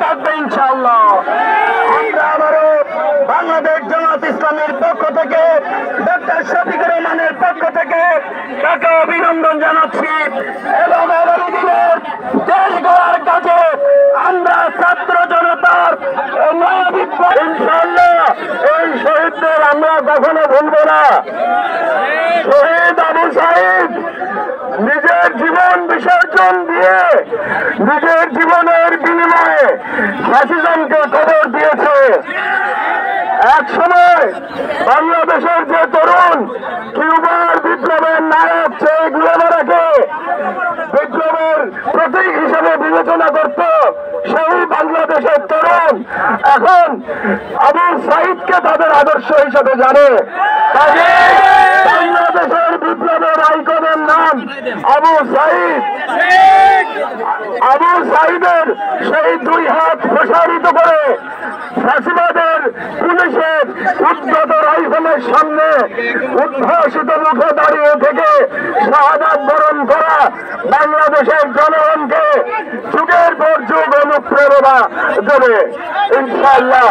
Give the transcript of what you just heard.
থাকবে ইনশাআল্লাহ। আমরা আবারও বাংলাদেশ জামাত ইসলামের পক্ষ থেকে, ডক্টর শফিকুর রহমানের পক্ষ থেকে তাকে অভিনন্দন জানাচ্ছি এবং আগামী দিনের দেশ গড়ার কাজে আমরা ছাত্র জনতার ইনশাআল্লাহ এই শহীদদের আমরা কখনো ভুলব না। শহীদ আবু সাঈদ নিজের জীবন বিসর্জন দিয়ে নিজের জীবনের বিনিময়ে ফ্যাসিজমকে কবর দিয়েছে। এক সময় বাংলাদেশের যে তরুণ কিউবার বিপ্লবের নায়ক চে গুয়েভারাকে বিপ্লবের প্রতীক হিসেবে বিবেচনা করত সেই বাংলাদেশের তরুণ এখন আবু সাঈদকে তাদের আদর্শ হিসেবে জানে। বাংলাদেশের বিপ্লবের আইকনের নাম আবু সাঈদ। আবু সাঈদের সেই দুই হাত প্রসারিত করে ফ্যাসিবাদের পুলিশের উদ্ধত রাইফেলের সামনে উদ্ভাসিত মুখে দাঁড়িয়ে থেকে শাহাদাত বরণ করা বাংলাদেশের জনগণকে যুগের পর যুগ অনুপ্রেরণা দেবে ইনশাআল্লাহ।